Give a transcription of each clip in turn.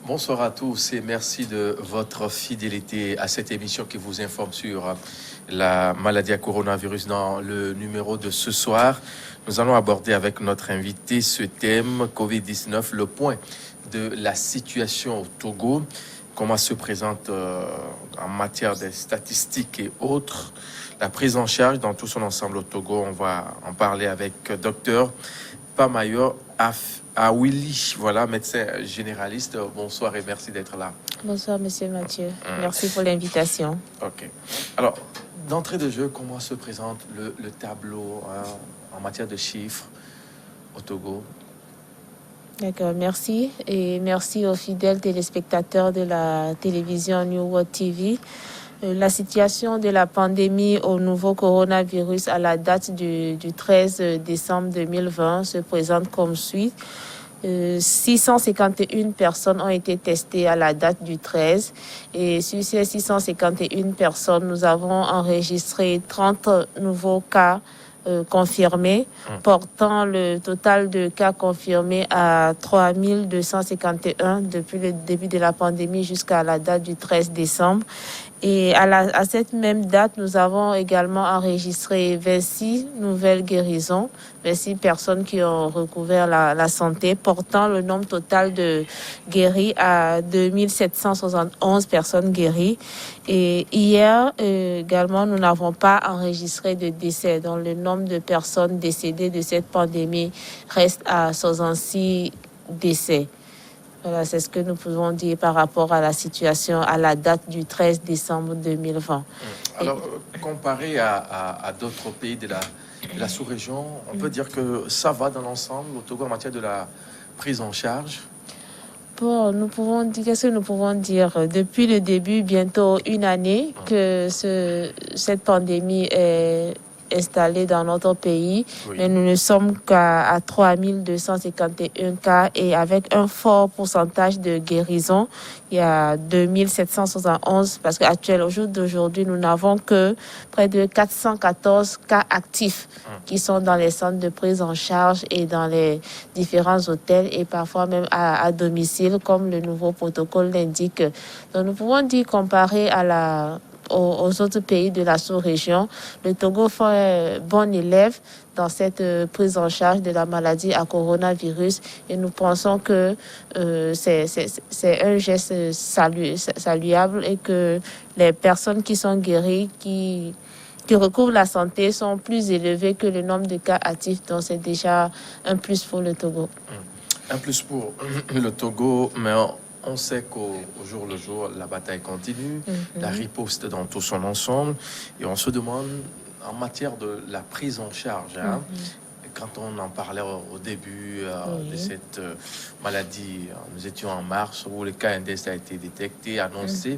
Bonsoir à tous et merci de votre fidélité à cette émission qui vous informe sur la maladie à coronavirus. Dans le numéro de ce soir, nous allons aborder avec notre invité ce thème COVID-19, le point de la situation au Togo, comment se présente en matière de statistiques et autres, la prise en charge dans tout son ensemble au Togo. On va en parler avec Dr Pamayo Awili, voilà, médecin généraliste. Bonsoir et merci d'être là. Bonsoir, monsieur Mathieu. Merci pour l'invitation. OK. Alors, d'entrée de jeu, comment se présente le tableau en matière de chiffres au Togo? D'accord, merci. Et merci aux fidèles téléspectateurs de la télévision New World TV. La situation de la pandémie au nouveau coronavirus à la date du 13 décembre 2020 se présente comme suit. 651 personnes ont été testées à la date du 13 et sur ces 651 personnes, nous avons enregistré 30 nouveaux cas confirmés, portant le total de cas confirmés à 3251 depuis le début de la pandémie jusqu'à la date du 13 décembre. Et à cette même date, nous avons également enregistré 26 nouvelles guérisons, 26 personnes qui ont recouvert la santé, portant le nombre total de guéris à 2771 personnes guéries. Et hier également, nous n'avons pas enregistré de décès, donc le nombre de personnes décédées de cette pandémie reste à 66 décès. Voilà, c'est ce que nous pouvons dire par rapport à la situation à la date du 13 décembre 2020. Alors, comparé à d'autres pays de la sous-région, on peut dire que ça va dans l'ensemble au Togo en matière de la prise en charge? Bon, nous pouvons dire, qu'est-ce que nous pouvons dire? Depuis le début, bientôt une année, que cette pandémie est installée dans notre pays, oui. Mais nous ne sommes qu'à 3251 cas et avec un fort pourcentage de guérison. Il y a 2771 parce qu'actuellement, au jour d'aujourd'hui, nous n'avons que près de 414 cas actifs qui sont dans les centres de prise en charge et dans les différents hôtels et parfois même à domicile, comme le nouveau protocole l'indique. Donc nous pouvons dire, comparé aux autres pays de la sous-région, le Togo fait un bon élève dans cette prise en charge de la maladie à coronavirus et nous pensons que c'est un geste saluable et que les personnes qui sont guéries, qui recouvrent la santé sont plus élevés que le nombre de cas actifs, donc c'est déjà un plus pour le Togo. Un plus pour le Togo, mais on sait qu'au jour le jour, la bataille continue, la riposte dans tout son ensemble, et on se demande, en matière de la prise en charge, quand on en parlait au début de cette maladie, nous étions en mars, où le cas index a été détecté, annoncé.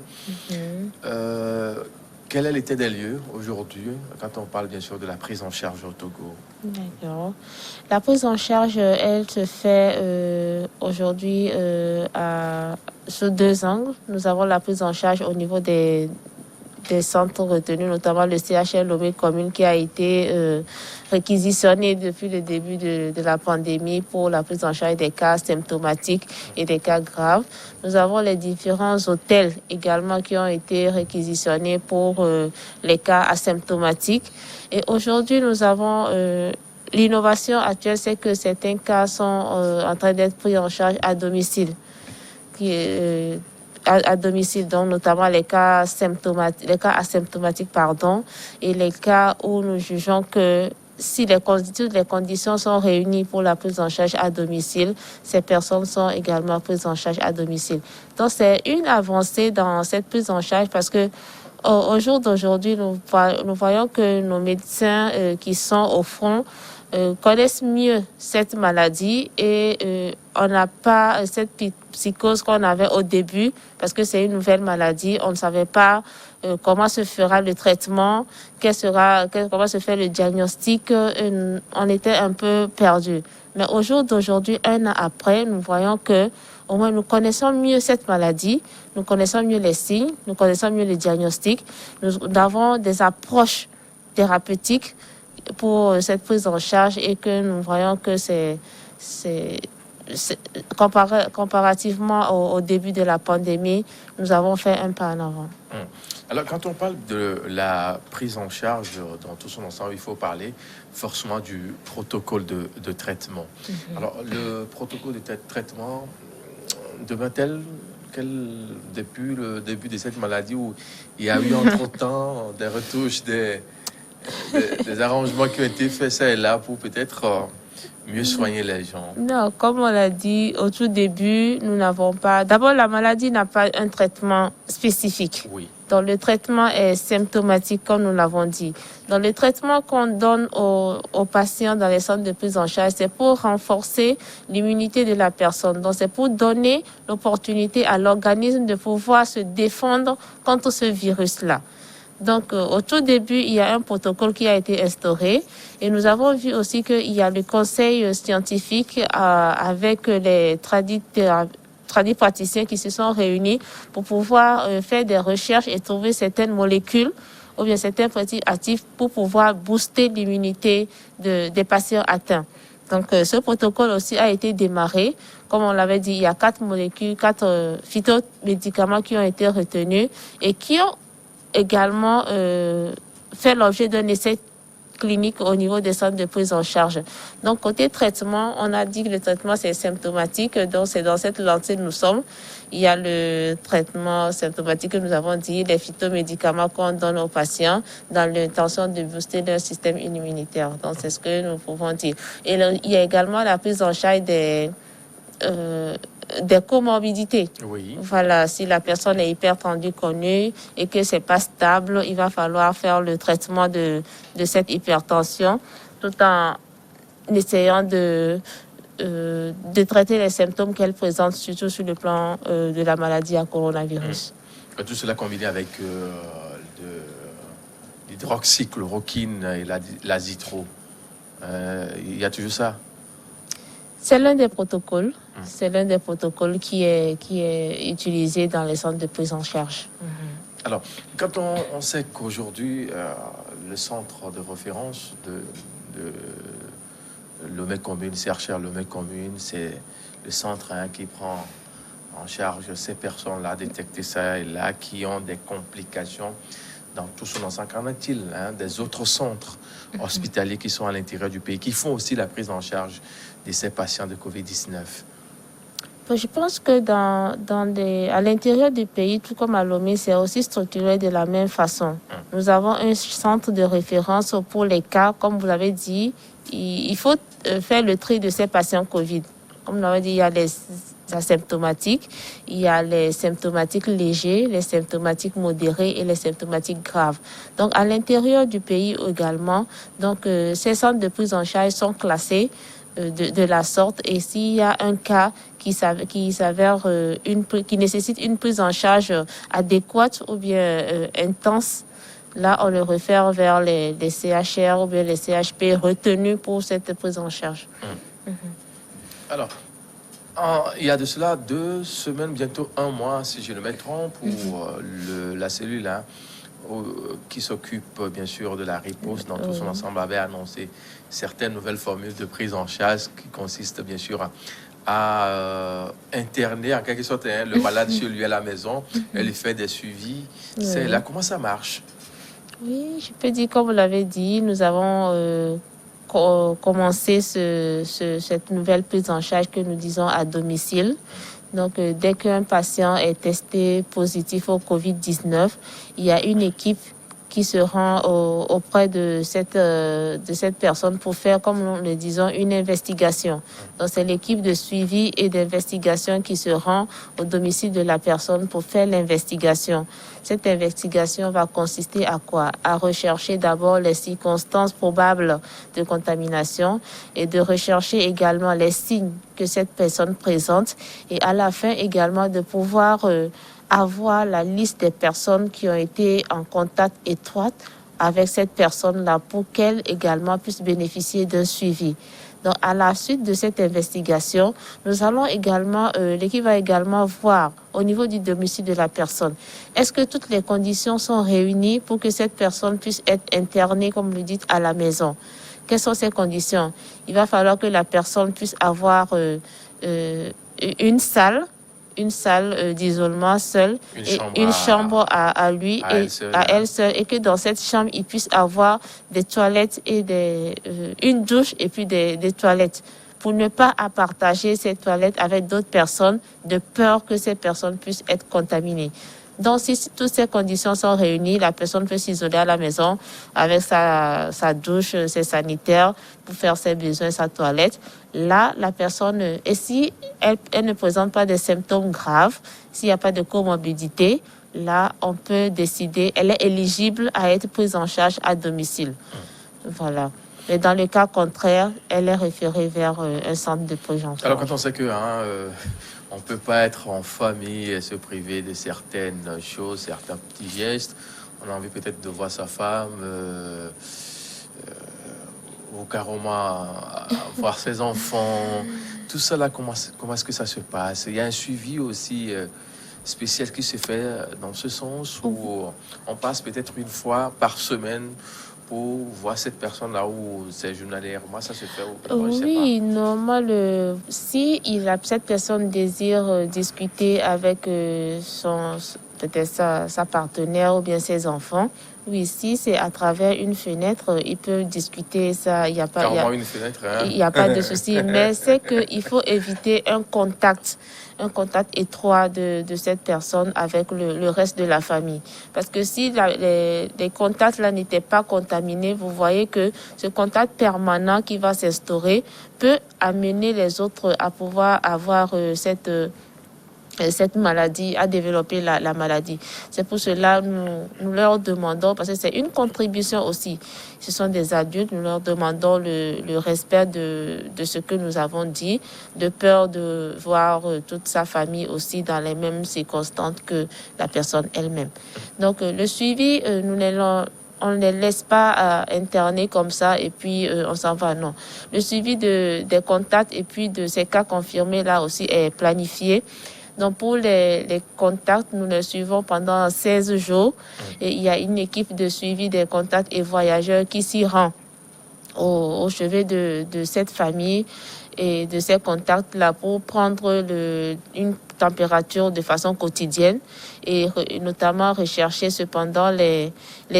Quel est l'état des lieux aujourd'hui, quand on parle bien sûr de la prise en charge au Togo? D'accord. La prise en charge, elle se fait aujourd'hui sous deux angles. Nous avons la prise en charge au niveau des centres retenus, notamment le CHL Lomé Commune qui a été réquisitionné depuis le début de la pandémie pour la prise en charge des cas symptomatiques et des cas graves. Nous avons les différents hôtels également qui ont été réquisitionnés pour les cas asymptomatiques. Et aujourd'hui, nous avons l'innovation actuelle, c'est que certains cas sont en train d'être pris en charge à domicile. À domicile, donc notamment les cas asymptomatiques, et les cas où nous jugeons que si les conditions sont réunies pour la prise en charge à domicile, ces personnes sont également prises en charge à domicile. Donc c'est une avancée dans cette prise en charge parce que au jour d'aujourd'hui, nous voyons que nos médecins qui sont au front connaissent mieux cette maladie et on n'a pas cette psychose qu'on avait au début parce que c'est une nouvelle maladie. On ne savait pas comment se fera le traitement, comment se fait le diagnostic. On était un peu perdus. Mais au jour d'aujourd'hui, 1 an après, nous voyons que au moins nous connaissons mieux cette maladie, nous connaissons mieux les signes, nous connaissons mieux les diagnostics. Nous avons des approches thérapeutiques pour cette prise en charge et que nous voyons que c'est comparativement au début de la pandémie, nous avons fait un pas en avant. Alors, quand on parle de la prise en charge dans tout son ensemble, il faut parler forcément du protocole de traitement. Alors, le protocole de traitement devient-il depuis le début de cette maladie où il y a eu entre-temps des retouches, des arrangements qui ont été faits ça et là pour peut-être mieux soigner les gens? Non, comme on l'a dit au tout début, nous n'avons pas... D'abord, la maladie n'a pas un traitement spécifique. Oui. Donc, le traitement est symptomatique, comme nous l'avons dit. Donc, le traitement qu'on donne aux patients dans les centres de prise en charge, c'est pour renforcer l'immunité de la personne. Donc, c'est pour donner l'opportunité à l'organisme de pouvoir se défendre contre ce virus-là. Donc, au tout début, il y a un protocole qui a été instauré et nous avons vu aussi qu'il y a le conseil scientifique avec les praticiens qui se sont réunis pour pouvoir faire des recherches et trouver certaines molécules ou bien certains principes actifs pour pouvoir booster l'immunité des patients atteints. Donc, ce protocole aussi a été démarré. Comme on l'avait dit, il y a 4 molécules, 4 phytomédicaments qui ont été retenus et qui ont également fait l'objet d'un essai clinique au niveau des centres de prise en charge. Donc, côté traitement, on a dit que le traitement, c'est symptomatique. Donc, c'est dans cette lancée que nous sommes. Il y a le traitement symptomatique que nous avons dit, les phytomédicaments qu'on donne aux patients dans l'intention de booster leur système immunitaire. Donc, c'est ce que nous pouvons dire. Et il y a également la prise en charge des comorbidités. Oui. Voilà, si la personne est hypertendue connue et que c'est pas stable, il va falloir faire le traitement de cette hypertension tout en essayant de traiter les symptômes qu'elle présente, surtout sur le plan de la maladie à coronavirus. Tout cela combiné avec l'hydroxychloroquine et l'azithromycine. Il y a toujours ça? C'est l'un des protocoles. C'est l'un des protocoles qui est utilisé dans les centres de prise en charge. Alors, quand on sait qu'aujourd'hui, le centre de référence de Lomé Commune, CHR Lomé Commune, c'est le centre qui prend en charge ces personnes-là, détecter ça et là, qui ont des complications dans tout son ensemble. Qu'en est-il des autres centres hospitaliers qui sont à l'intérieur du pays, qui font aussi la prise en charge de ces patients de COVID-19? Je pense que à l'intérieur du pays, tout comme à Lomé, c'est aussi structuré de la même façon. Nous avons un centre de référence pour les cas, comme vous l'avez dit. Il faut faire le tri de ces patients COVID. Comme vous l'avez dit, il y a les asymptomatiques, il y a les symptomatiques légers, les symptomatiques modérés et les symptomatiques graves. Donc, à l'intérieur du pays également, donc, ces centres de prise en charge sont classés de la sorte. Et s'il y a un cas qui nécessite une prise en charge adéquate ou bien intense, là, on le réfère vers les CHR ou bien les CHP retenus pour cette prise en charge. Alors, il y a de cela 2 semaines, bientôt 1 mois, si je ne me trompe, pour la cellule qui s'occupe bien sûr de la riposte dans tout son ensemble avait annoncé certaines nouvelles formules de prise en charge qui consistent bien sûr à interner en quelque sorte le malade chez lui à la maison et lui faire des suivis. C'est là, comment ça marche? Oui, je peux dire, comme vous l'avez dit, nous avons commencé cette nouvelle prise en charge que nous disons à domicile. Donc, dès qu'un patient est testé positif au COVID-19, il y a une équipe qui se rend auprès de cette personne pour faire, comme nous le disons, une investigation. Donc, c'est l'équipe de suivi et d'investigation qui se rend au domicile de la personne pour faire l'investigation. Cette investigation va consister à quoi? À rechercher d'abord les circonstances probables de contamination et de rechercher également les signes que cette personne présente et à la fin également de pouvoir avoir la liste des personnes qui ont été en contact étroit avec cette personne-là pour qu'elle également puisse bénéficier d'un suivi. Donc, à la suite de cette investigation, nous allons également, l'équipe va également voir au niveau du domicile de la personne, est-ce que toutes les conditions sont réunies pour que cette personne puisse être internée, comme vous le dites, à la maison? Quelles sont ces conditions? Il va falloir que la personne puisse avoir une salle d'isolement seule et une chambre à lui et à elle seule, et que dans cette chambre il puisse avoir des toilettes et une douche et puis des toilettes pour ne pas partager ces toilettes avec d'autres personnes de peur que ces personnes puissent être contaminées. Donc, si toutes ces conditions sont réunies, la personne peut s'isoler à la maison avec sa douche, ses sanitaires pour faire ses besoins, sa toilette. Là, la personne, et si elle ne présente pas de symptômes graves, s'il n'y a pas de comorbidité, là, on peut décider, elle est éligible à être prise en charge à domicile. Voilà. Mais dans le cas contraire, elle est référée vers un centre de prévention. Alors, quand on sait que on ne peut pas être en famille et se priver de certaines choses, certains petits gestes, on a envie peut-être de voir sa femme ou carrément voir ses enfants. Tout ça là, comment est-ce que ça se passe? Il y a un suivi aussi spécial qui se fait dans ce sens où on passe peut-être une fois par semaine pour voir cette personne-là ou c'est journalièrement, ça se fait ou oui, normal. Si cette personne désire discuter avec peut-être sa partenaire ou bien ses enfants, oui, si c'est à travers une fenêtre, il peut discuter ça. Il n'y a pas, une fenêtre, hein? Il n'y a pas de souci. Mais c'est qu'il faut éviter un contact étroit de cette personne avec le reste de la famille. Parce que si les contacts là n'étaient pas contaminés, vous voyez que ce contact permanent qui va s'instaurer peut amener les autres à pouvoir avoir cette maladie, à développer la maladie. C'est pour cela nous leur demandons, parce que c'est une contribution aussi, ce sont des adultes, nous leur demandons le respect de ce que nous avons dit, de peur de voir toute sa famille aussi dans les mêmes circonstances que la personne elle-même. Donc le suivi, on ne les laisse pas interner comme ça et puis on s'en va, non. Le suivi des contacts et puis de ces cas confirmés là aussi est planifié. Donc, pour les contacts, nous les suivons pendant 16 jours. Et il y a une équipe de suivi des contacts et voyageurs qui s'y rend au chevet de cette famille et de ces contacts-là pour prendre une température de façon quotidienne et notamment rechercher cependant les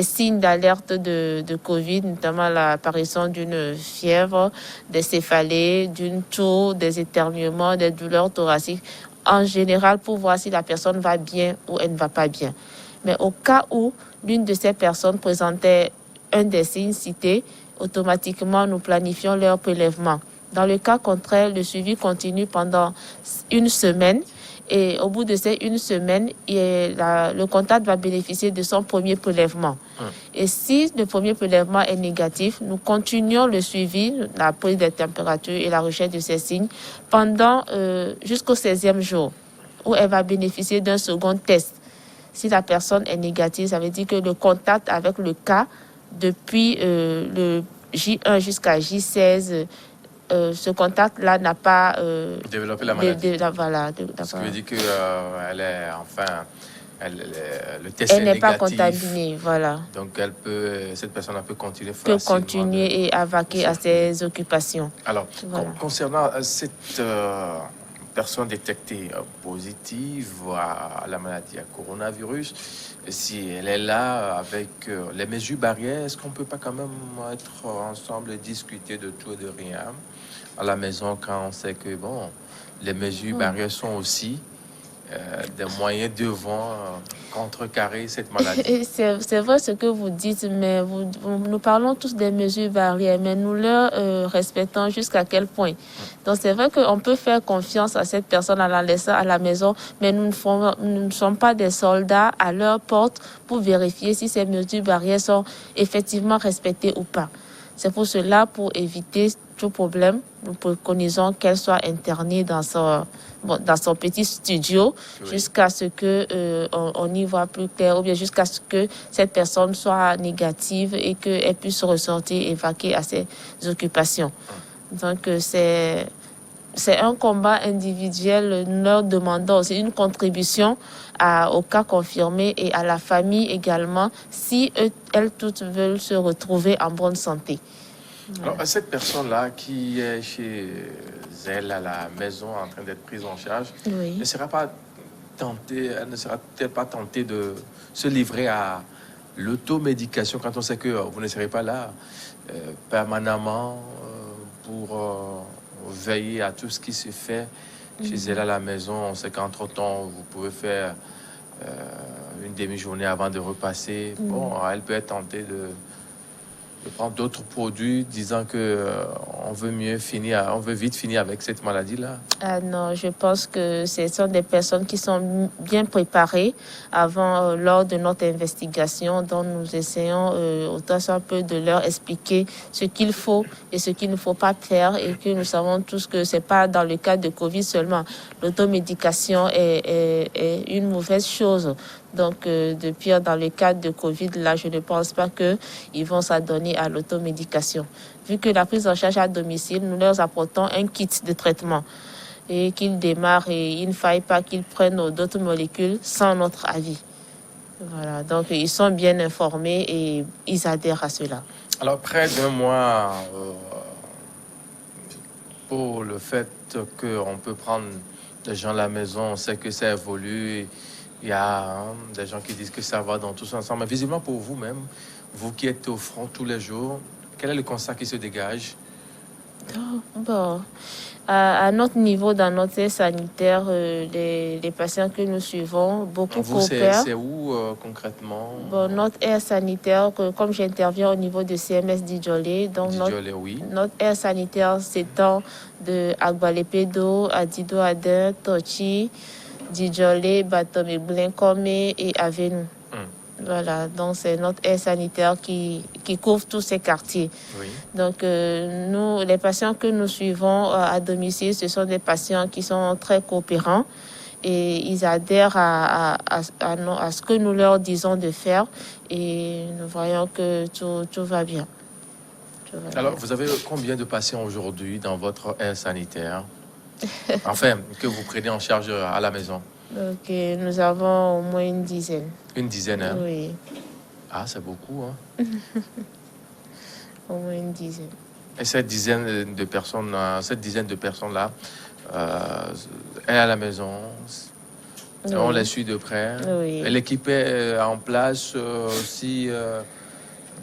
signes d'alerte de Covid, notamment l'apparition d'une fièvre, des céphalées, d'une toux, des éternuements, des douleurs thoraciques, en général pour voir si la personne va bien ou elle ne va pas bien. Mais au cas où l'une de ces personnes présentait un des signes cités, automatiquement nous planifions leur prélèvement. Dans le cas contraire, le suivi continue pendant une semaine et au bout de ces une semaine, le contact va bénéficier de son premier prélèvement. Et si le premier prélèvement est négatif, nous continuons le suivi, la prise des températures et la recherche de ces signes pendant jusqu'au 16e jour, où elle va bénéficier d'un second test. Si la personne est négative, ça veut dire que le contact avec le cas depuis le J1 jusqu'à J16, ce contact-là n'a pas développé la maladie. Voilà. Ce qui veut dire qu'elle est, le test est négatif. Elle n'est pas contaminée, voilà. Donc, cette personne peut continuer facilement. Peut continuer et à vaquer à ses occupations. Alors, voilà. Concernant cette personne détectée positive à la maladie à coronavirus, si elle est là avec les mesures barrières, est-ce qu'on ne peut pas quand même être ensemble et discuter de tout et de rien à la maison quand on sait que, bon, les mesures barrières sont aussi des moyens devant contrecarrer cette maladie. C'est vrai ce que vous dites, mais nous parlons tous des mesures barrières, mais nous leur respectons jusqu'à quel point. Donc c'est vrai qu'on peut faire confiance à cette personne en la laissant à la maison, mais nous ne sommes pas des soldats à leur porte pour vérifier si ces mesures barrières sont effectivement respectées ou pas. C'est pour cela, pour éviter tout problème, nous préconisons qu'elle soit internée dans son petit studio, oui, jusqu'à ce que on y voit plus clair, ou bien jusqu'à ce que cette personne soit négative et qu'elle puisse ressortir et vaquer à ses occupations. Donc c'est un combat individuel. Nous leur demandons aussi une contribution au cas confirmé et à la famille également, si elles toutes veulent se retrouver en bonne santé. Alors, cette personne-là qui est chez elle à la maison en train d'être prise en charge, oui, ne sera peut-être pas tentée de se livrer à l'automédication quand on sait que vous ne serez pas là permanemment pour veiller à tout ce qui se fait chez elle à la maison. On sait qu'entre-temps, vous pouvez faire une demi-journée avant de repasser. Bon, elle peut être tentée de prendre d'autres produits, disant que on veut vite finir avec cette maladie-là. Ah non, je pense que ce sont des personnes qui sont bien préparées avant, lors de notre investigation, dont nous essayons autant soit peu de leur expliquer ce qu'il faut et ce qu'il ne faut pas faire, et que nous savons tous que c'est pas dans le cas de Covid seulement. L'automédication est une mauvaise chose. Donc, depuis dans le cadre de Covid, là, je ne pense pas qu'ils vont s'adonner à l'automédication. Vu que la prise en charge à domicile, nous leur apportons un kit de traitement et qu'ils démarrent, et il ne faille pas qu'ils prennent d'autres molécules sans notre avis. Voilà, donc ils sont bien informés et ils adhèrent à cela. Alors, près d'un mois pour le fait qu'on peut prendre des gens à la maison, on sait que ça évolue. Il y a des gens qui disent que ça va dans tous ensemble. Mais visiblement pour vous-même, vous qui êtes au front tous les jours, quel est le constat qui se dégage? Bon, à notre niveau, dans notre aire sanitaire, les patients que nous suivons, beaucoup coopèrent. C'est où concrètement? Bon, notre aire sanitaire, comme j'interviens au niveau de CMS Djolé, donc notre aire sanitaire s'étend de Agbalepédo, Adido Adin, Tochi, Djolé, Batome, Blinkome et Avenu. Voilà, donc c'est notre aire sanitaire qui couvre tous ces quartiers. Oui. Donc nous, les patients que nous suivons à domicile, ce sont des patients qui sont très coopérants et ils adhèrent à ce que nous leur disons de faire, et nous voyons que tout va bien. Alors, vous avez combien de patients aujourd'hui dans votre aire sanitaire? Enfin, que vous prenez en charge à la maison? Ok, nous avons au moins une dizaine. Une dizaine, hein? Oui. Ah, c'est beaucoup, hein? Au moins une dizaine. Et cette dizaine de personnes-là est à la maison. Oui. On les suit de près. Oui. Et l'équipe est en place aussi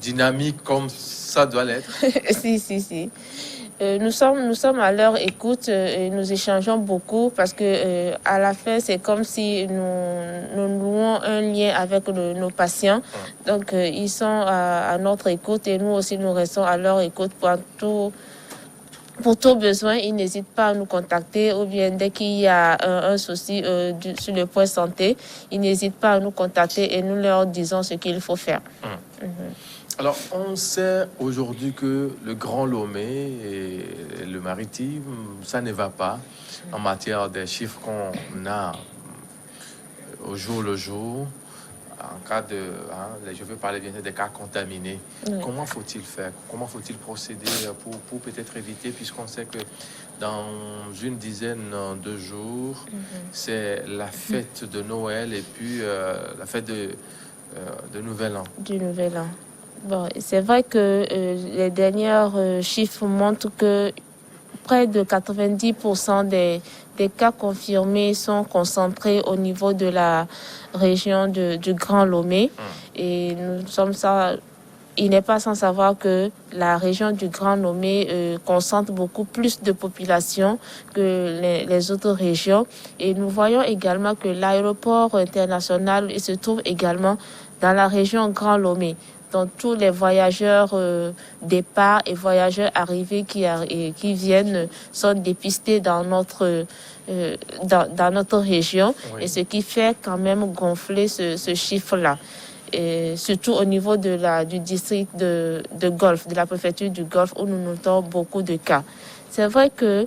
dynamique comme ça doit l'être. Si. Nous sommes à leur écoute et nous échangeons beaucoup, parce que à la fin, c'est comme si nous nouons un lien avec nos patients. Donc, ils sont à notre écoute et nous aussi, nous restons à leur écoute pour tout besoin. Ils n'hésitent pas à nous contacter, ou bien dès qu'il y a un souci sur le point santé, ils n'hésitent pas à nous contacter et nous leur disons ce qu'il faut faire. Alors, on sait aujourd'hui que le Grand Lomé et le maritime, ça ne va pas en matière des chiffres qu'on a au jour le jour. En cas de, je veux parler bien des cas contaminés. Oui. Comment faut-il faire? Comment faut-il procéder pour peut-être éviter, puisqu'on sait que dans une dizaine de jours, c'est la fête de Noël et puis la fête de Nouvel An. Du Nouvel An. Bon, c'est vrai que les derniers chiffres montrent que près de 90% des cas confirmés sont concentrés au niveau de la région du Grand Lomé. Et nous sommes il n'est pas sans savoir que la région du Grand Lomé concentre beaucoup plus de population que les autres régions. Et nous voyons également que l'aéroport international se trouve également dans la région Grand Lomé. Donc tous les voyageurs départ et voyageurs arrivés qui viennent sont dépistés dans notre région, oui. Et ce qui fait quand même gonfler ce chiffre-là. Et surtout au niveau du district de Golfe, de la préfecture du Golfe, où nous notons beaucoup de cas. C'est vrai que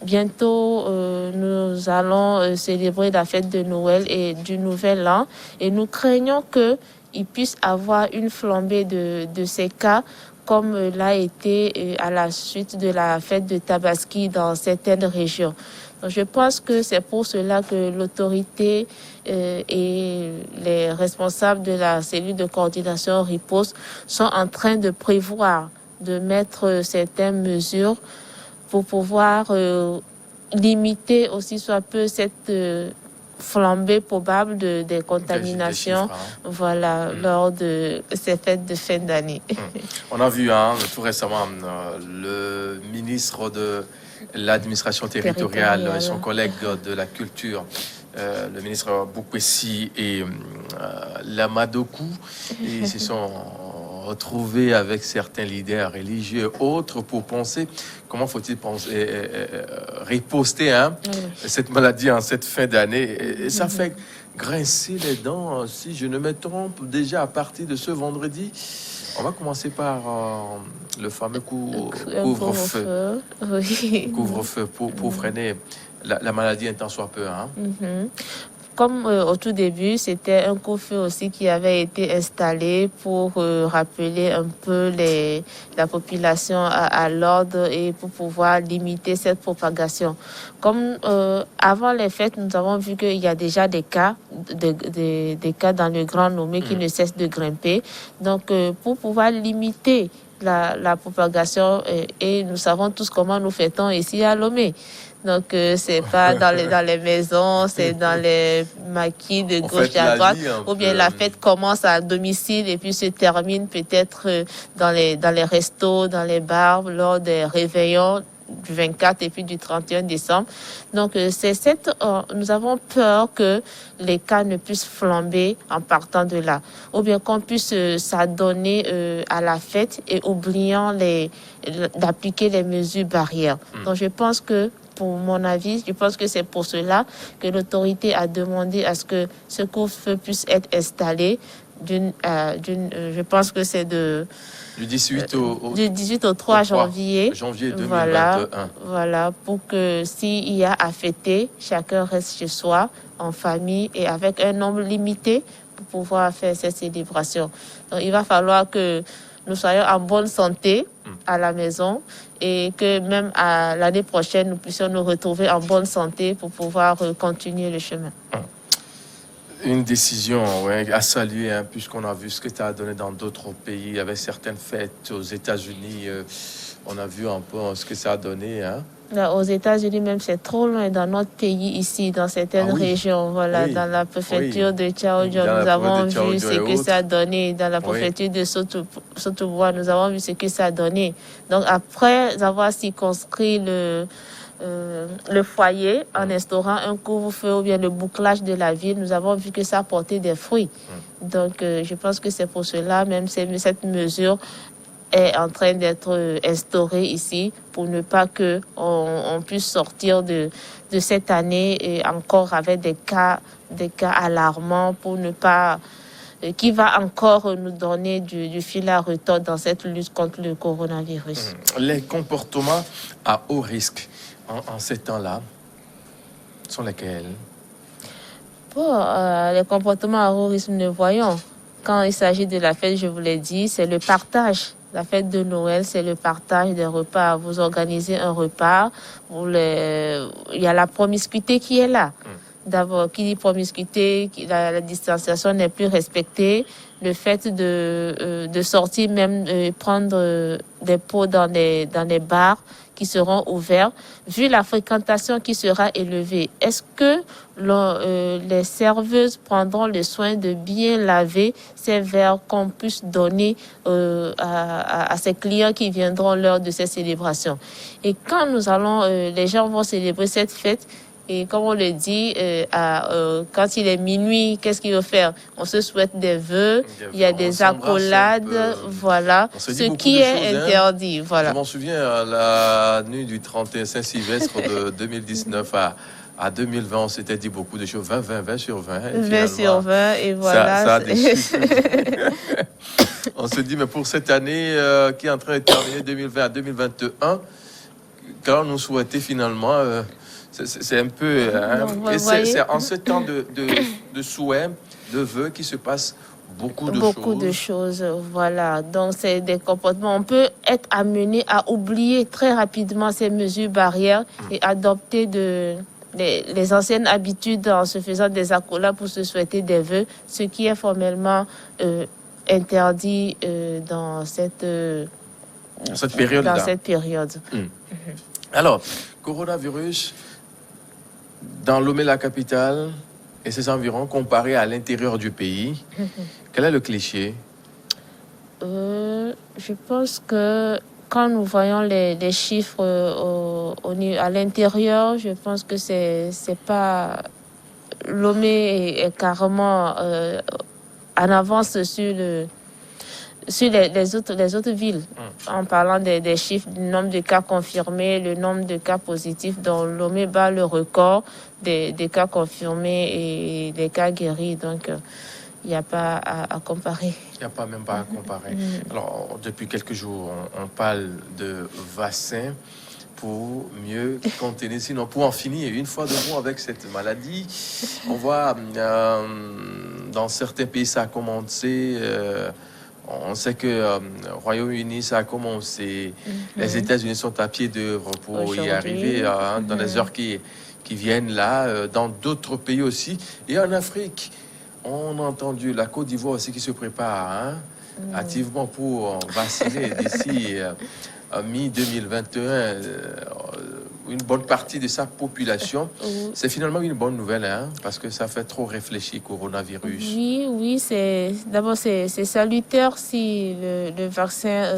bientôt, nous allons célébrer la fête de Noël et du Nouvel An, et nous craignons qu'il puisse avoir une flambée de ces cas, comme l'a été à la suite de la fête de Tabaski dans certaines régions. Donc, je pense que c'est pour cela que l'autorité et les responsables de la cellule de coordination riposte sont en train de prévoir de mettre certaines mesures pour pouvoir limiter aussi soit peu cette flambée probable des contaminations, voilà, lors de ces fêtes de fin d'année. On a vu tout récemment le ministre de l'administration territoriale et son collègue de la culture, le ministre Boukwesi et Lamadokou, ils se sont retrouvés avec certains leaders religieux autres pour penser comment faut-il riposter cette maladie en cette fin d'année. Et ça fait grincer les dents, si je ne me trompe, déjà à partir de ce vendredi. On va commencer par le fameux couvre-feu. Oui. Couvre-feu pour freiner la maladie un tant soit peu. Comme au tout début, c'était un couvre-feu aussi qui avait été installé pour rappeler un peu la population à l'ordre et pour pouvoir limiter cette propagation. Comme avant les fêtes, nous avons vu qu'il y a déjà des cas, des cas dans le Grand Lomé qui ne cessent de grimper. Donc, pour pouvoir limiter la propagation, et nous savons tous comment nous fêtons ici à Lomé. Donc, c'est pas dans les maisons, c'est dans les maquis de gauche à droite. Ou bien la fête commence à domicile et puis se termine peut-être dans les restos, dans les bars, lors des réveillons du 24 et puis du 31 décembre. Donc, nous avons peur que les cas ne puissent flamber en partant de là. Ou bien qu'on puisse s'adonner à la fête et oubliant d'appliquer les mesures barrières. Donc, je pense que, pour mon avis, je pense que c'est pour cela que l'autorité a demandé à ce que ce couvre-feu puisse être installé je pense que c'est du 18 au 3 janvier 2021. Voilà, pour que s'il y a à fêter, chacun reste chez soi, en famille et avec un nombre limité pour pouvoir faire cette célébration. Donc, il va falloir que nous soyons en bonne santé à la maison et que même à l'année prochaine, nous puissions nous retrouver en bonne santé pour pouvoir continuer le chemin. Une décision à saluer, puisqu'on a vu ce que ça a donné dans d'autres pays, avec certaines fêtes aux États-Unis. On a vu un peu ce que ça a donné. Là, aux États-Unis, même, c'est trop loin dans notre pays, ici, dans certaines régions. Voilà, dans la préfecture de Tchaoudjon, nous avons vu ce que ça a donné. Dans la préfecture de Sotobois, nous avons vu ce que ça a donné. Donc, après avoir circonscrit le foyer en instaurant un couvre-feu ou bien le bouclage de la ville, nous avons vu que ça a porté des fruits. Donc, je pense que c'est pour cela, même cette mesure est en train d'être instaurée ici pour ne pas qu'on puisse sortir de cette année et encore avec des cas alarmants pour ne pas qui va encore nous donner du fil à retordre dans cette lutte contre le coronavirus. Les comportements à haut risque en ces temps-là sont lesquels? Les comportements à haut risque, nous voyons. Quand il s'agit de la fête, je vous l'ai dit, c'est le partage. La fête de Noël, c'est le partage des repas. Vous organisez un repas, il y a la promiscuité qui est là. D'abord, qui dit promiscuité, la distanciation n'est plus respectée. Le fait de sortir, même prendre des pots dans les bars qui seront ouverts, vu la fréquentation qui sera élevée, est-ce que les serveuses prendront le soin de bien laver ces verres qu'on puisse donner à ces clients qui viendront lors de ces célébrations? Et quand les gens vont célébrer cette fête, et comme on le dit, quand il est minuit, qu'est-ce qu'il faut faire? On se souhaite des vœux, il y a des accolades, voilà, ce qui est interdit. Voilà. Je m'en souviens à la nuit du 31 Saint-Sylvestre de 2019 à 2020, on s'était dit beaucoup de choses, 20 sur 20. 20 sur 20, et voilà. Ça a des chiffres. On se dit, mais pour cette année qui est en train de terminer 2020 à 2021, quand nous souhaitait finalement... c'est un peu... et c'est en ce temps de souhait, de vœux, qui se passe beaucoup de choses. Voilà. Donc, c'est des comportements. On peut être amené à oublier très rapidement ces mesures barrières et adopter les anciennes habitudes en se faisant des accolades pour se souhaiter des vœux, ce qui est formellement interdit dans cette période. Alors, coronavirus... Dans Lomé, la capitale, et ses environs, comparé à l'intérieur du pays, quel est le cliché? Je pense que quand nous voyons les chiffres à l'intérieur, je pense que c'est pas... Lomé est carrément en avance sur les autres villes, en parlant des chiffres, du nombre de cas confirmés, le nombre de cas positifs, dont Lomé bat le record des cas confirmés et des cas guéris. Donc, il n'y a pas à comparer. Il n'y a pas même pas à comparer. Alors, depuis quelques jours, on parle de vaccins pour mieux contenir, sinon pour en finir une fois de bon avec cette maladie. On voit dans certains pays, ça a commencé... on sait que le Royaume-Uni, ça a commencé. Les États-Unis sont à pied d'œuvre pour y arriver dans les heures qui viennent là. Dans d'autres pays aussi. Et en Afrique, on a entendu la Côte d'Ivoire aussi qui se prépare activement pour vacciner d'ici mi-2021 une bonne partie de sa population. C'est finalement une bonne nouvelle, parce que ça fait trop réfléchir coronavirus. Oui, d'abord c'est salutaire si le vaccin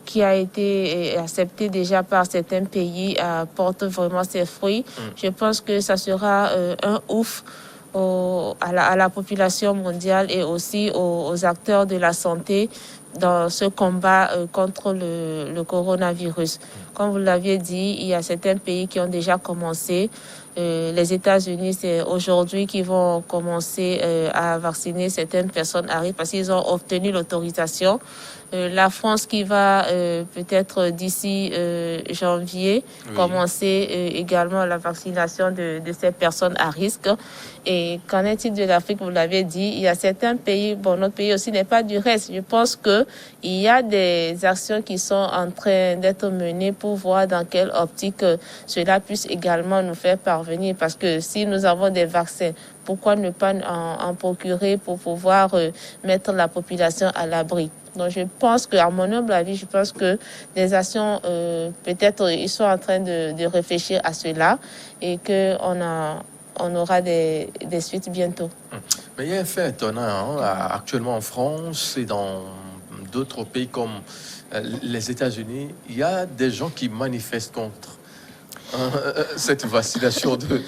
qui a été accepté déjà par certains pays porte vraiment ses fruits. Je pense que ça sera un ouf à la population mondiale et aussi aux acteurs de la santé dans ce combat contre le coronavirus. Comme vous l'aviez dit, il y a certains pays qui ont déjà commencé. Les États-Unis, c'est aujourd'hui qu'ils vont commencer à vacciner certaines personnes à risque parce qu'ils ont obtenu l'autorisation. La France qui va peut-être d'ici janvier commencer également la vaccination de ces personnes à risque. Et qu'en est-il de l'Afrique? Vous l'avez dit, il y a certains pays, notre pays aussi n'est pas du reste. Je pense qu'il y a des actions qui sont en train d'être menées pour voir dans quelle optique cela puisse également nous faire parvenir. Parce que si nous avons des vaccins, pourquoi ne pas en procurer pour pouvoir mettre la population à l'abri? Donc, je pense à mon humble avis, je pense que des actions, peut-être, ils sont en train de réfléchir à cela et qu'on aura des suites bientôt. Mais il y a un fait étonnant, actuellement en France et dans d'autres pays comme les États-Unis, il y a des gens qui manifestent contre cette vaccination de...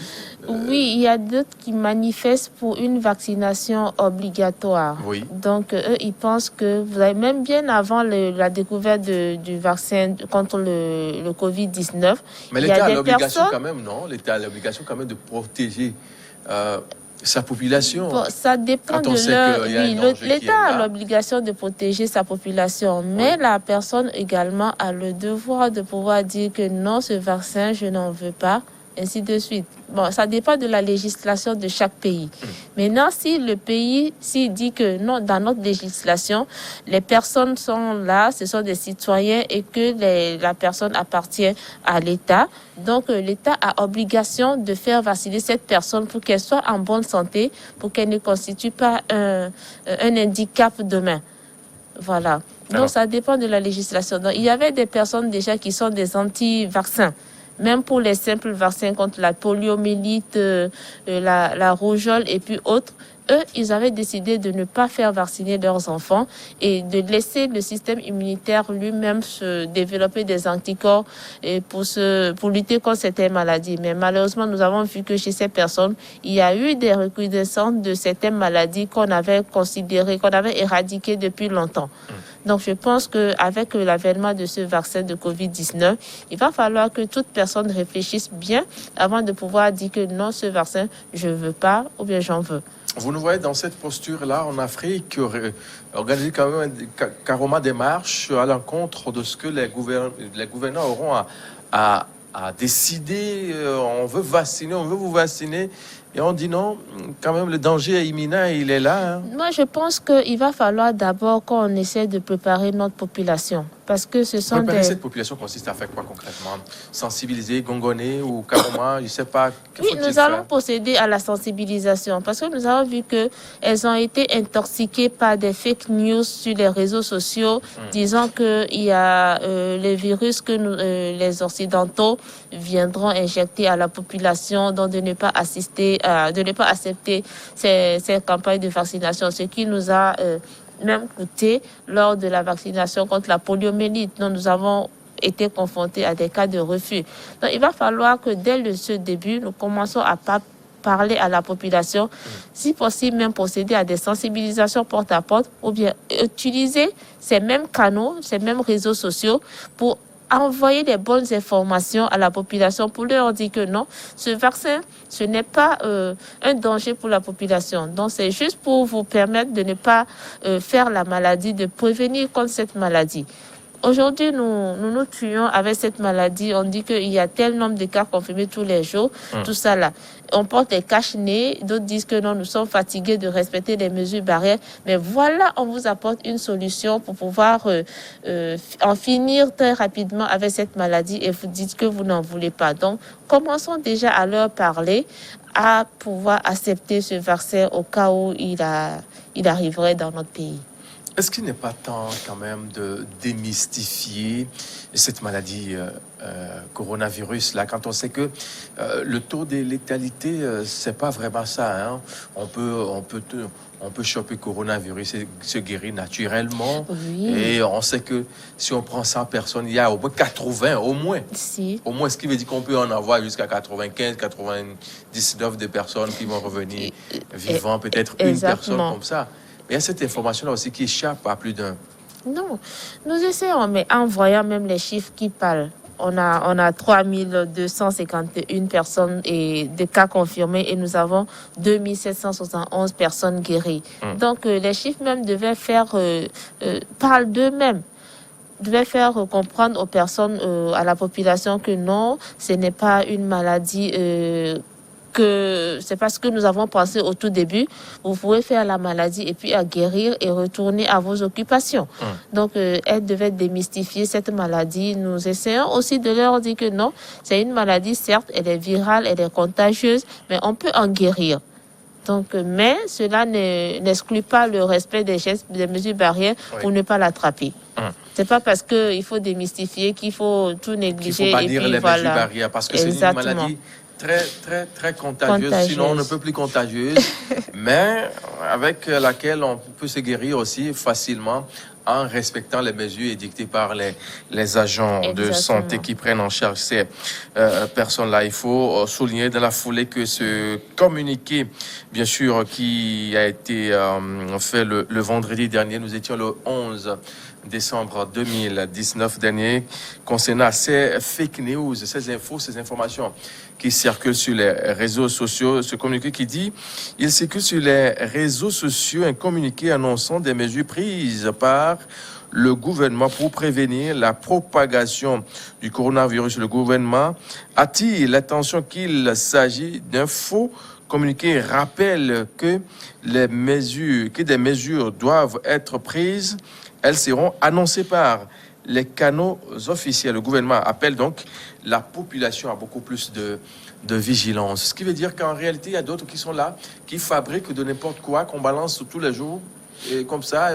Oui, il y a d'autres qui manifestent pour une vaccination obligatoire. Oui. Donc, eux, ils pensent que, même bien avant la découverte du vaccin contre le Covid-19, mais l'État a l'obligation quand même, non? L'État a l'obligation quand même de protéger sa population. Bon, ça dépend de leur... Oui, l'État a l'obligation de protéger sa population, mais la personne également a le devoir de pouvoir dire que non, ce vaccin, je n'en veux pas. ainsi de suite. Bon, ça dépend de la législation de chaque pays. Maintenant, si le pays, s'il dit que non, dans notre législation, les personnes sont là, ce sont des citoyens et que la personne appartient à l'État, donc l'État a obligation de faire vacciner cette personne pour qu'elle soit en bonne santé, pour qu'elle ne constitue pas un handicap demain. Voilà. Donc, ça dépend de la législation. Donc, il y avait des personnes déjà qui sont des anti-vaccins. Même pour les simples vaccins contre la poliomyélite, la rougeole et puis autres, eux, ils avaient décidé de ne pas faire vacciner leurs enfants et de laisser le système immunitaire lui-même se développer des anticorps et pour lutter contre certaines maladies. Mais malheureusement, nous avons vu que chez ces personnes, il y a eu des recrudescences de certaines maladies qu'on avait considérées, qu'on avait éradiquées depuis longtemps. Donc, je pense qu'avec l'avènement de ce vaccin de Covid-19, il va falloir que toute personne réfléchisse bien avant de pouvoir dire que non, ce vaccin, je ne veux pas ou bien j'en veux. Vous nous voyez dans cette posture-là en Afrique, organiser quand même carrément des marches à l'encontre de ce que les gouvernants auront à décider. On veut vacciner, on veut vous vacciner. Et on dit non, quand même, le danger est imminent, il est là. Hein. Moi, je pense qu'il va falloir d'abord qu'on essaie de préparer notre population. Parce que ce sont préparer cette population consiste à faire quoi concrètement? Sensibiliser, gongonner ou carrément, je ne sais pas. Oui, nous allons procéder à la sensibilisation parce que nous avons vu qu'elles ont été intoxiquées par des fake news sur les réseaux sociaux disant qu'il y a les virus que les Occidentaux viendront injecter à la population, donc de ne pas assister, de ne pas accepter ces campagnes de vaccination, ce qui nous a même coûté lors de la vaccination contre la poliomyélite. Donc, nous avons été confrontés à des cas de refus. Donc, il va falloir que dès ce début, nous commençons à parler à la population, si possible même procéder à des sensibilisations porte à porte ou bien utiliser ces mêmes canaux, ces mêmes réseaux sociaux pour envoyer les bonnes informations à la population pour leur dire que non, ce vaccin, ce n'est pas un danger pour la population. Donc, c'est juste pour vous permettre de ne pas faire la maladie, de prévenir contre cette maladie. Aujourd'hui, nous tuons avec cette maladie. On dit qu'il y a tel nombre de cas confirmés tous les jours, tout ça là. On porte des cache-nez, d'autres disent que non, nous sommes fatigués de respecter les mesures barrières. Mais voilà, on vous apporte une solution pour pouvoir en finir très rapidement avec cette maladie et vous dites que vous n'en voulez pas. Donc, commençons déjà à leur parler, à pouvoir accepter ce vaccin au cas où il arriverait dans notre pays. Est-ce qu'il n'est pas temps quand même de démystifier cette maladie coronavirus là, quand on sait que le taux de létalité c'est pas vraiment ça, hein? On peut choper coronavirus et se guérir naturellement. Oui. Et on sait que si on prend 100 personnes, il y a au moins 80, au moins. Si. Au moins, ce qui veut dire qu'on peut en avoir jusqu'à 95, 99 de personnes qui vont revenir vivant, peut-être une personne comme ça. Mais il y a cette information-là aussi qui échappe à plus d'un. Non, nous essayons, mais en voyant même les chiffres qui parlent, on a 3251 personnes et des cas confirmés et nous avons 2771 personnes guéries. Donc, les chiffres même devaient parlent d'eux-mêmes. Devait faire comprendre aux personnes, à la population que non, ce n'est pas une maladie que c'est parce que nous avons pensé au tout début, vous pouvez faire la maladie et puis à guérir et retourner à vos occupations. Donc, elle devait démystifier cette maladie. Nous essayons aussi de leur dire que non, c'est une maladie, certes, elle est virale, elle est contagieuse, mais on peut en guérir. Donc, mais cela n'exclut pas le respect des gestes, des mesures barrières pour ne pas l'attraper. C'est pas parce qu'il faut démystifier qu'il faut tout négliger. Il ne faut pas dire les mesures barrières parce que c'est une maladie très contagieuse, sinon on ne peut plus contagieuse, mais avec laquelle on peut se guérir aussi facilement en respectant les mesures édictées par les agents de santé qui prennent en charge ces personnes-là. Il faut souligner dans la foulée que ce communiqué, bien sûr, qui a été fait le vendredi dernier, nous étions le 11 décembre 2019 dernier, concernant ces fake news, ces infos, ces informations qui circulent sur les réseaux sociaux. Ce communiqué qui dit, il circule sur les réseaux sociaux un communiqué annonçant des mesures prises par le gouvernement pour prévenir la propagation du coronavirus. Le gouvernement attire l'attention qu'il s'agit d'un faux communiqué, rappelle que des mesures doivent être prises. Elles seront annoncées par les canaux officiels. Le gouvernement appelle donc la population à beaucoup plus de vigilance. Ce qui veut dire qu'en réalité, il y a d'autres qui sont là, qui fabriquent de n'importe quoi, qu'on balance tous les jours, et comme ça,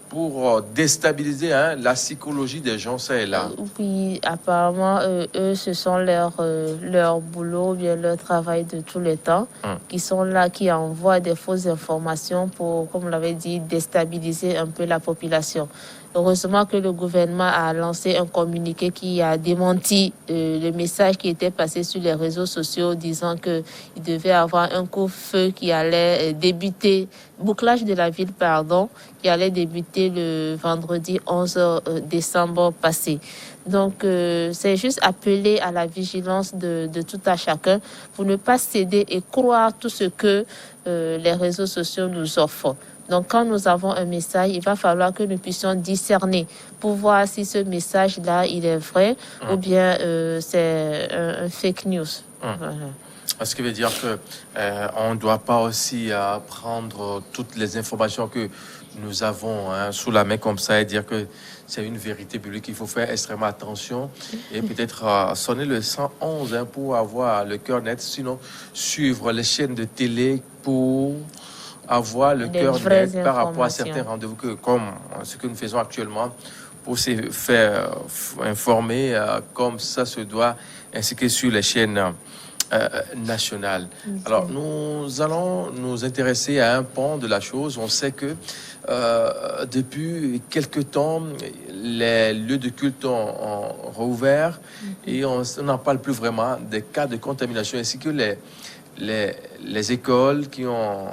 pour déstabiliser la psychologie des gens, ça et là. Oui, apparemment, eux, ce sont leur boulot, bien leur travail de tout le temps, qui sont là, qui envoient des fausses informations pour, comme on l'avait dit, déstabiliser un peu la population. Heureusement que le gouvernement a lancé un communiqué qui a démenti le message qui était passé sur les réseaux sociaux disant qu'il devait avoir un couvre-feu qui allait débuter, bouclage de la ville, qui allait débuter le vendredi 11 décembre passé. Donc, c'est juste appeler à la vigilance de tout à chacun pour ne pas céder et croire tout ce que les réseaux sociaux nous offrent. Donc, quand nous avons un message, il va falloir que nous puissions discerner pour voir si ce message-là, il est vrai ou bien c'est un fake news. Voilà. Ce qui veut dire qu'on ne doit pas aussi prendre toutes les informations que nous avons sous la main comme ça et dire que c'est une vérité publique. Il faut faire extrêmement attention et peut-être sonner le 111 pour avoir le cœur net, sinon suivre les chaînes de télé pour avoir le cœur net par rapport à certains rendez-vous comme ce que nous faisons actuellement pour se faire informer comme ça se doit, ainsi que sur les chaînes nationales. Alors, nous allons nous intéresser à un pan de la chose. On sait que depuis quelque temps, les lieux de culte ont rouvert et on n'en parle plus vraiment des cas de contamination, ainsi que les écoles qui ont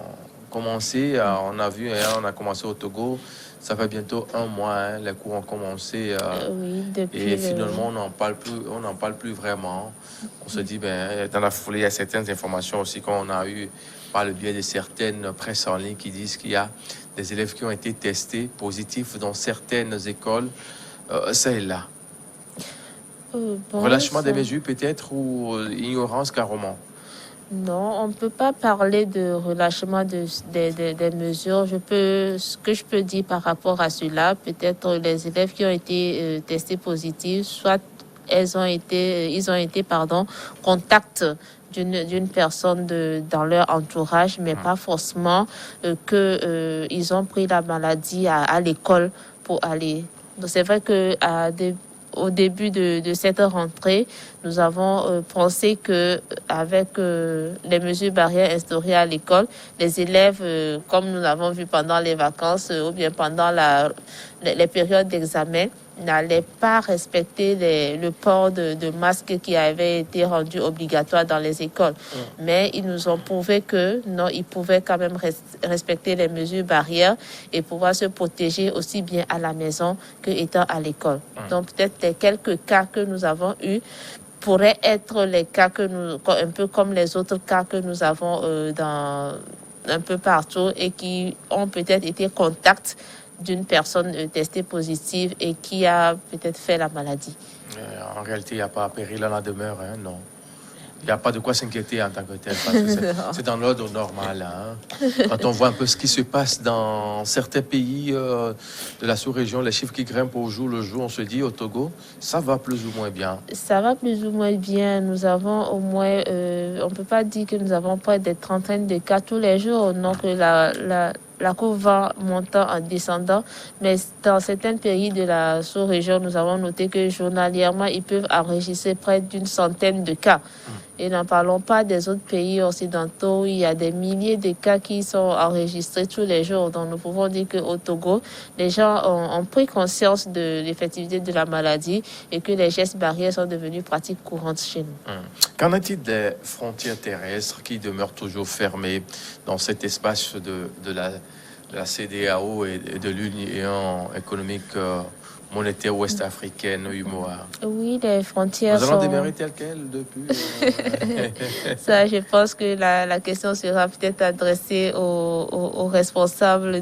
commencé, on a commencé au Togo, ça fait bientôt 1 mois, les cours ont commencé et finalement on n'en parle plus vraiment. On se dit, dans la foulée, il y a certaines informations aussi qu'on a eues par le biais de certaines presses en ligne qui disent qu'il y a des élèves qui ont été testés positifs dans certaines écoles, ça et là. Relâchement des mesures peut-être ou ignorance carrément? Non, on ne peut pas parler de relâchement des mesures. Ce que je peux dire par rapport à cela, peut-être les élèves qui ont été testés positifs, soit ils ont été contact d'une personne dans leur entourage, mais pas forcément qu'ils ont pris la maladie à l'école pour aller. Donc c'est vrai que au début de cette rentrée, nous avons pensé que avec les mesures barrières instaurées à l'école, les élèves, comme nous l'avons vu pendant les vacances ou bien pendant les périodes d'examen, n'allaient pas respecter le port de masque qui avait été rendu obligatoire dans les écoles. Mais ils nous ont prouvé que non, ils pouvaient quand même respecter les mesures barrières et pouvoir se protéger aussi bien à la maison qu'étant à l'école. Donc peut-être les quelques cas que nous avons eus pourraient être les cas un peu comme les autres cas que nous avons un peu partout et qui ont peut-être été contacts d'une personne testée positive et qui a peut-être fait la maladie. En réalité, il n'y a pas péril à la demeure, non. Il n'y a pas de quoi s'inquiéter en tant que tel, parce que c'est dans l'ordre normal. Quand on voit un peu ce qui se passe dans certains pays de la sous-région, les chiffres qui grimpent au jour le jour, on se dit au Togo, ça va plus ou moins bien. Ça va plus ou moins bien. Nous avons au moins, on ne peut pas dire que nous avons près des trentaines de cas tous les jours, non, que la courbe va montant en descendant, mais dans certains pays de la sous-région, nous avons noté que journalièrement, ils peuvent enregistrer près d'une centaine de cas. Et n'en parlons pas des autres pays occidentaux où il y a des milliers de cas qui sont enregistrés tous les jours. Donc nous pouvons dire qu'au Togo, les gens ont pris conscience de l'effectivité de la maladie et que les gestes barrières sont devenus pratiques courantes chez nous. Qu'en est-il des frontières terrestres qui demeurent toujours fermées dans cet espace de la CEDEAO et de l'Union économique monétaire ouest-africaine, UEMOA? Oui, les frontières Nous allons demeurer telles quelles depuis Ça, je pense que la question sera peut-être adressée aux responsables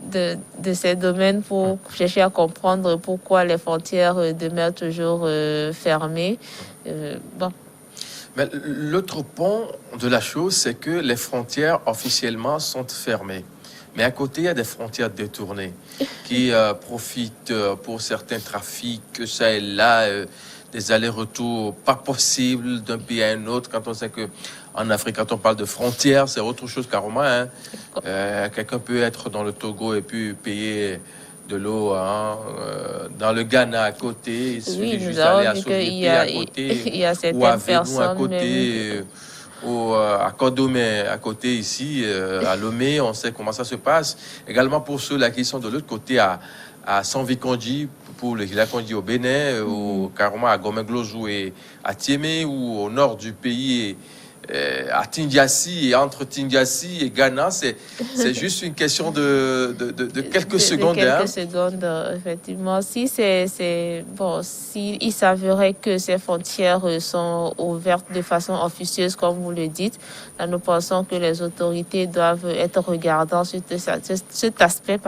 de ces domaines pour chercher à comprendre pourquoi les frontières demeurent toujours fermées. Bon. Mais l'autre point de la chose, c'est que les frontières officiellement sont fermées. Mais à côté, il y a des frontières détournées qui profitent pour certains trafics, ça et là, des allers-retours pas possibles d'un pays à un autre. Quand on sait qu'en Afrique, quand on parle de frontières, c'est autre chose carrément. Hein. Quelqu'un peut être dans le Togo et puis payer de l'eau dans le Ghana à côté. Il suffit juste d'aller à Soviété à côté, il y a ou à Vénou personnes à côté. Ou à Codomé, à côté ici, à Lomé, on sait comment ça se passe. Également pour ceux-là qui sont de l'autre côté, à Sanvikondi, pour le Hilakondi au Bénin, ou carrément à Gomenglozou et à Tiémé, ou au nord du pays, à Tindiassi, et entre Tindiassi et Ghana, c'est juste une question de quelques secondes. Quelques secondes, effectivement. Si il s'avérait que ces frontières sont ouvertes de façon officieuse, comme vous le dites, là, nous pensons que les autorités doivent être regardant sur cet aspect,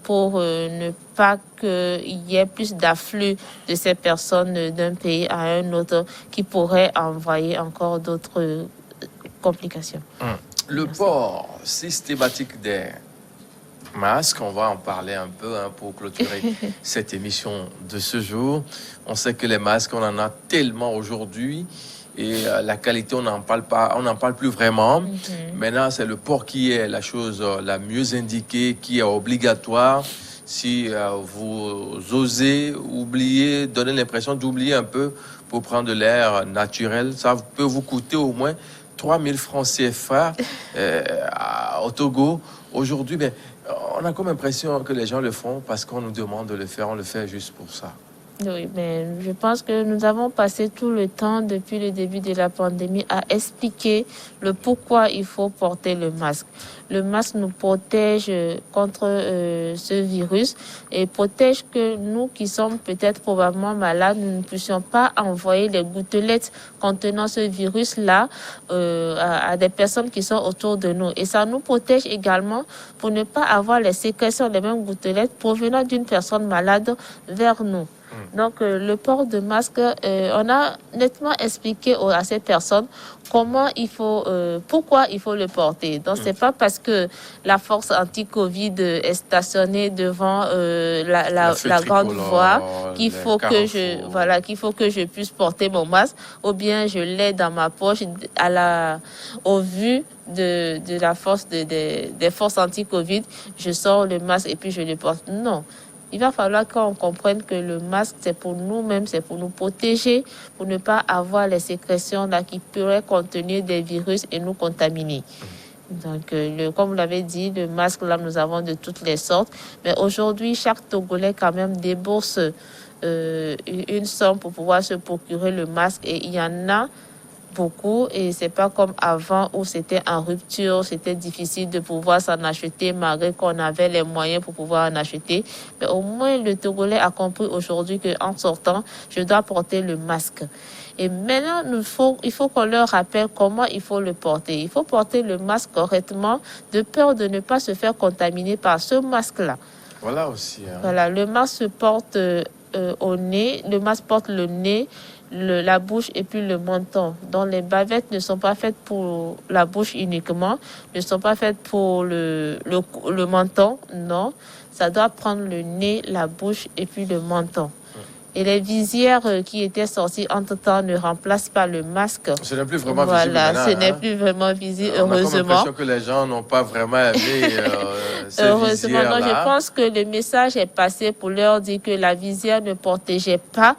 pour ne pas qu'il y ait plus d'afflux de ces personnes d'un pays à un autre qui pourraient envoyer encore d'autres complications. Le port systématique des masques, on va en parler un peu pour clôturer cette émission de ce jour. On sait que les masques, on en a tellement aujourd'hui et la qualité, on n'en parle plus vraiment. Maintenant, c'est le port qui est la chose la mieux indiquée, qui est obligatoire. Si vous osez oublier, donner l'impression d'oublier un peu pour prendre de l'air naturel, ça peut vous coûter au moins 3000 francs CFA au Togo. Aujourd'hui, on a comme l'impression que les gens le font parce qu'on nous demande de le faire. On le fait juste pour ça. Oui, mais je pense que nous avons passé tout le temps depuis le début de la pandémie à expliquer le pourquoi il faut porter le masque. Le masque nous protège contre ce virus et protège que nous qui sommes peut-être probablement malades, nous ne puissions pas envoyer les gouttelettes contenant ce virus-là à des personnes qui sont autour de nous. Et ça nous protège également pour ne pas avoir les sécrétions des mêmes gouttelettes provenant d'une personne malade vers nous. Donc, le port de masque, on a nettement expliqué à ces personnes pourquoi il faut le porter. Donc, c'est pas parce que la force anti-Covid est stationnée devant la grande voie qu'il faut que je puisse porter mon masque, ou bien je l'ai dans ma poche au vu de la force des forces anti-Covid, je sors le masque et puis je le porte. Non. Il va falloir qu'on comprenne que le masque, c'est pour nous-mêmes, c'est pour nous protéger, pour ne pas avoir les sécrétions là qui pourraient contenir des virus et nous contaminer. Donc, comme vous l'avez dit, le masque, là, nous avons de toutes les sortes. Mais aujourd'hui, chaque Togolais, quand même, débourse une somme pour pouvoir se procurer le masque. Et il y en a beaucoup, et c'est pas comme avant où c'était en rupture, c'était difficile de pouvoir s'en acheter malgré qu'on avait les moyens pour pouvoir en acheter. Mais au moins le Togolais a compris aujourd'hui qu'en sortant, je dois porter le masque. Et maintenant, il faut qu'on leur rappelle comment il faut le porter. Il faut porter le masque correctement de peur de ne pas se faire contaminer par ce masque-là. Voilà aussi. Voilà, le masque se porte au nez, le masque porte le nez, la bouche et puis le menton. Donc les bavettes ne sont pas faites pour la bouche uniquement, ne sont pas faites pour le menton, non. Ça doit prendre le nez, la bouche et puis le menton. Et les visières qui étaient sorties entre-temps ne remplacent pas le masque. Ce n'est plus vraiment visible. Voilà, ce n'est plus vraiment visible, heureusement. On a l'impression que les gens n'ont pas vraiment aimé ces visières-là. Donc je pense que le message est passé pour leur dire que la visière ne protégeait pas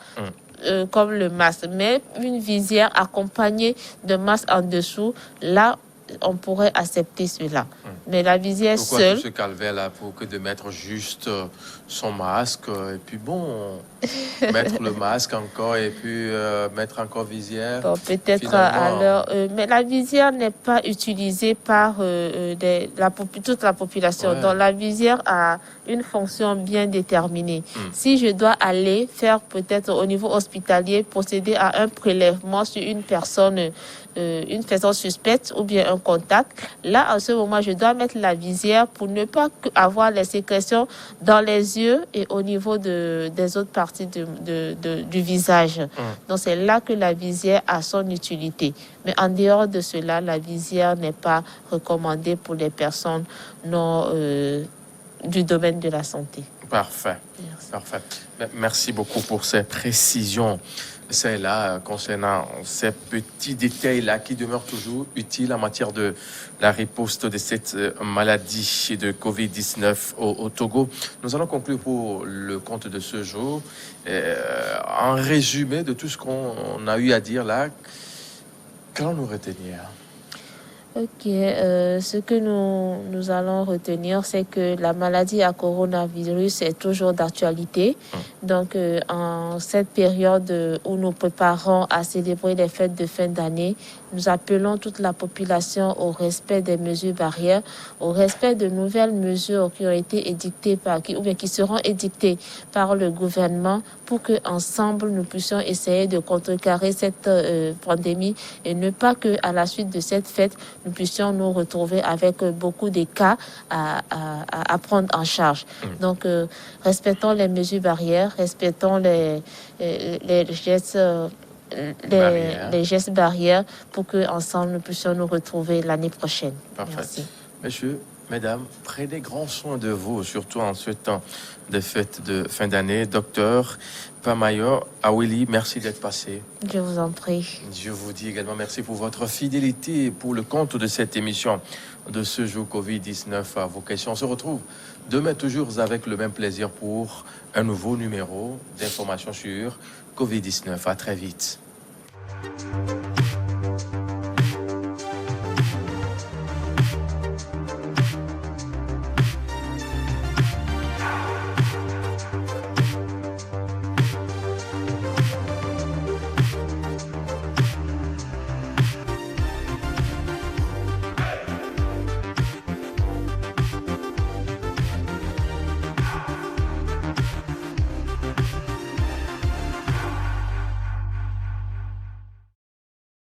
comme le masque, mais une visière accompagnée de masque en dessous, là, on pourrait accepter cela. Mais la visière pourquoi seule... tout ce calvaire-là pour que de mettre juste son masque et puis mettre le masque encore et puis mettre encore visière. Bon, peut-être alors, mais la visière n'est pas utilisée par toute la population. Ouais. Donc la visière a une fonction bien déterminée. Si je dois aller faire peut-être au niveau hospitalier, procéder à un prélèvement sur une personne suspecte ou bien un contact, là, à ce moment, je dois mettre la visière pour ne pas avoir les sécrétions dans les yeux et au niveau des autres parties du visage. Donc c'est là que la visière a son utilité. Mais en dehors de cela, la visière n'est pas recommandée pour les personnes non du domaine de la santé. Parfait. Merci. Parfait. Merci beaucoup pour ces précisions. C'est là concernant ces petits détails-là qui demeurent toujours utiles en matière de la riposte de cette maladie de Covid-19 au Togo. Nous allons conclure pour le compte de ce jour. En résumé de tout ce qu'on a eu à dire là, qu'allons-nous retenir? Ok, ce que nous allons retenir, c'est que la maladie à coronavirus est toujours d'actualité. Donc, en cette période où nous préparons à célébrer les fêtes de fin d'année, nous appelons toute la population au respect des mesures barrières, au respect de nouvelles mesures qui ont été édictées qui seront édictées par le gouvernement pour que ensemble nous puissions essayer de contrecarrer cette pandémie et ne pas que à la suite de cette fête nous puissions nous retrouver avec beaucoup de cas à prendre en charge. Donc, respectons les mesures barrières, respectons les gestes les gestes barrières pour que ensemble nous puissions nous retrouver l'année prochaine. Parfait. Merci. Messieurs, mesdames, prenez grand soin de vous, surtout en ce temps de fête de fin d'année. Docteur Pamayo Awili, merci d'être passé. Je vous en prie. Je vous dis également merci pour votre fidélité pour le compte de cette émission de ce jour Covid-19 à vos questions. On se retrouve demain toujours avec le même plaisir pour un nouveau numéro d'information sur Covid-19. À très vite.